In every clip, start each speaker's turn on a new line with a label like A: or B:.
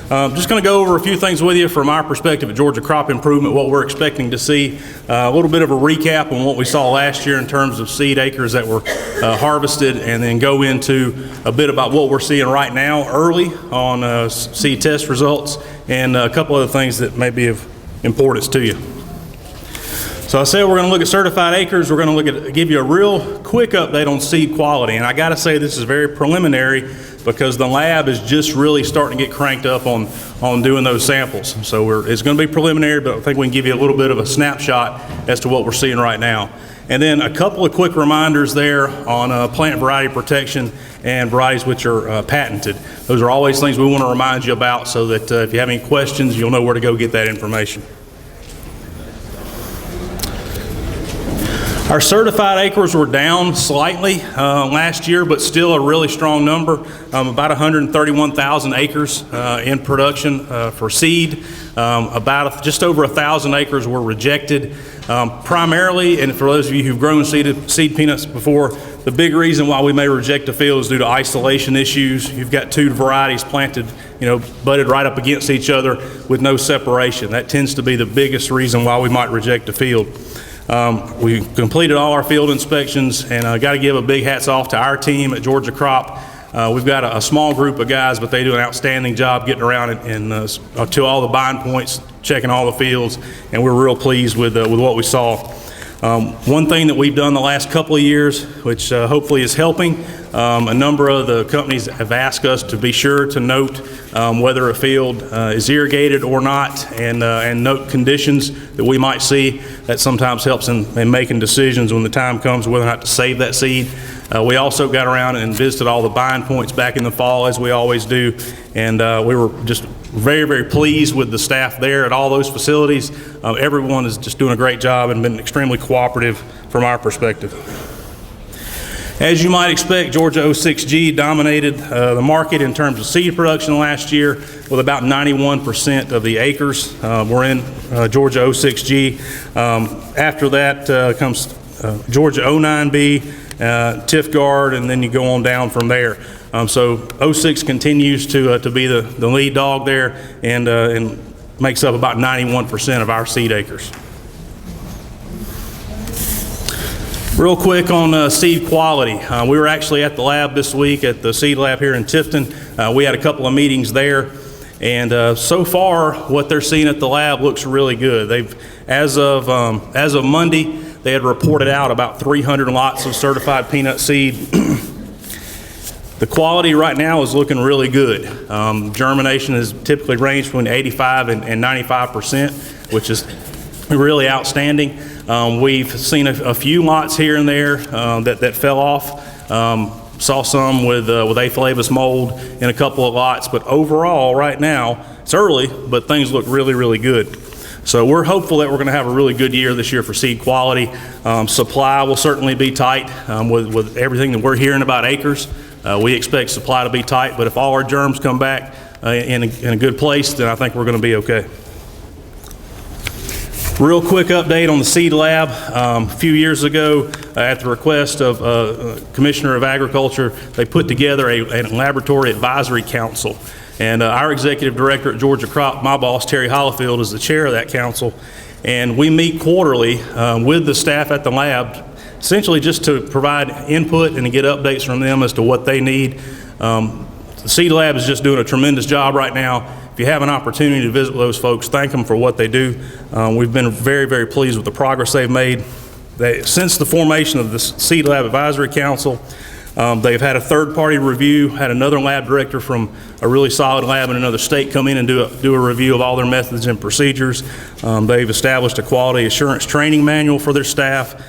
A: Just going to go over a few things with you from our perspective at Georgia Crop Improvement, what we're expecting to see, a little bit of a recap on what we saw last year in terms of seed acres that were harvested, and then go into a bit about what we're seeing right now early on seed test results, and a couple other things that may be of importance to you. So I said we're going to look at certified acres. We're going to give you a real quick update on seed quality, and I got to say this is very preliminary because the lab is just really starting to get cranked up on doing those samples. So it's going to be preliminary, but I think we can give you a little bit of a snapshot as to what we're seeing right now. And then a couple of quick reminders there on plant variety protection and varieties which are patented. Those are always things we want to remind you about, so that if you have any questions, you'll know where to go get that information. Our certified acres were down slightly last year, but still a really strong number, about 131,000 acres in production for seed. Just over 1,000 acres were rejected. Primarily, and for those of you who've grown seed peanuts before, the big reason why we may reject a field is due to isolation issues. You've got two varieties planted, budded right up against each other with no separation. That tends to be the biggest reason why we might reject a field. We completed all our field inspections, and I got to give a big hats off to our team at Georgia Crop. We've got a small group of guys, but they do an outstanding job getting around to all the bind points, checking all the fields, and we're real pleased with what we saw. One thing that we've done the last couple of years, which hopefully is helping, a number of the companies have asked us to be sure to note whether a field is irrigated or not, and note conditions that we might see. That sometimes helps in making decisions when the time comes whether or not to save that seed. We also got around and visited all the bind points back in the fall, as we always do, and we were just very, very pleased with the staff there at all those facilities. Everyone is just doing a great job and been extremely cooperative from our perspective. As you might expect, Georgia 06G dominated the market in terms of seed production last year, with about 91% of the acres were in Georgia 06G. After that comes Georgia 09B, Tifton, and then you go on down from there. So 06 continues to be the lead dog there, and makes up about 91% of our seed acres. Real quick on seed quality. We were actually at the lab this week at the seed lab here in Tifton. We had a couple of meetings there, and so far what they're seeing at the lab looks really good. As of Monday, they had reported out about 300 lots of certified peanut seed. The quality right now is looking really good. Germination has typically ranged between 85 and 95%, which is really outstanding. We've seen a few lots here and there that fell off. Saw some with Aphilavis mold in a couple of lots, but overall right now, it's early, but things look really, really good. So we're hopeful that we're going to have a really good year this year for seed quality. Supply will certainly be tight with everything that we're hearing about acres. We expect supply to be tight, but if all our germs come back in a good place, then I think we're going to be okay. Real quick update on the seed lab. A few years ago, at the request of Commissioner of Agriculture, they put together a laboratory advisory council. And our executive director at Georgia Crop, my boss, Terry Hollifield, is the chair of that council. And we meet quarterly with the staff at the lab, essentially just to provide input and to get updates from them as to what they need. The seed lab is just doing a tremendous job right now. If you have an opportunity to visit with those folks, thank them for what they do. We've been very, very pleased with the progress they've made. Since the formation of the Seed Lab Advisory Council, they've had a third-party review, had another lab director from a really solid lab in another state come in and do a review of all their methods and procedures. They've established a quality assurance training manual for their staff.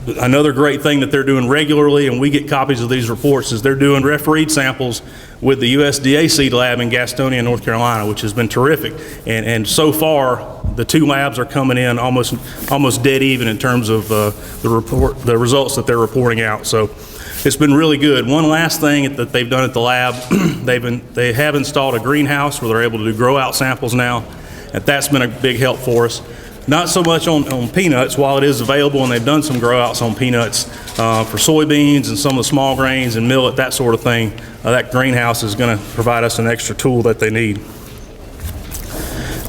A: Another great thing that they're doing regularly, and we get copies of these reports, is they're doing refereed samples with the USDA Seed Lab in Gastonia, North Carolina, which has been terrific. And so far, the two labs are coming in almost dead even in terms of the results that they're reporting out. So it's been really good. One last thing that they've done at the lab, they have installed a greenhouse where they're able to do grow out samples now, and that's been a big help for us. Not so much on peanuts, while it is available, and they've done some grow outs on peanuts. For soybeans and some of the small grains and millet, that sort of thing, that greenhouse is going to provide us an extra tool that they need.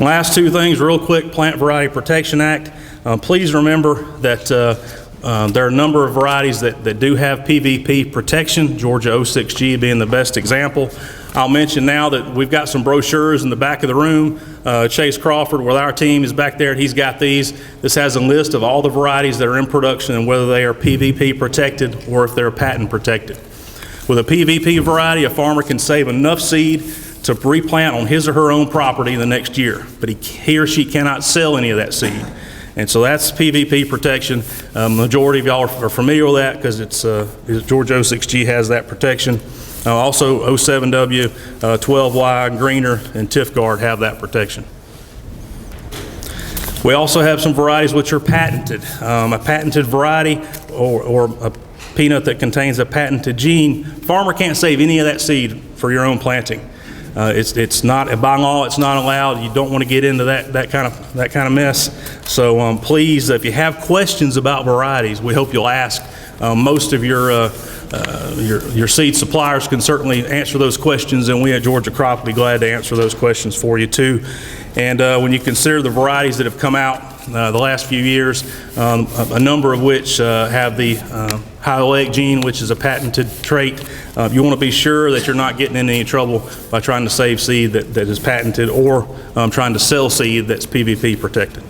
A: Last two things real quick, Plant Variety Protection Act. Please remember that there are a number of varieties that do have PVP protection, Georgia 06G being the best example. I'll mention now that we've got some brochures in the back of the room. Chase Crawford with our team is back there, and he's got these. This has a list of all the varieties that are in production and whether they are PVP protected or if they're patent protected. With a PVP variety, a farmer can save enough seed to replant on his or her own property the next year, but he or she cannot sell any of that seed. And so that's PVP protection. Majority of y'all are familiar with that because it's Georgia 06G has that protection. Also 07W, 12Y, Greener, and Tifguard have that protection. We also have some varieties which are patented. A patented variety or a peanut that contains a patented gene, farmer can't save any of that seed for your own planting. It's not, by law, it's not allowed. You don't want to get into that kind of mess. So please, if you have questions about varieties, we hope you'll ask. Most of your seed suppliers can certainly answer those questions, and we at Georgia Crop will be glad to answer those questions for you too. And when you consider the varieties that have come out the last few years, a number of which have the high oleic gene, which is a patented trait, you want to be sure that you're not getting in any trouble by trying to save seed that is patented or trying to sell seed that's PVP protected.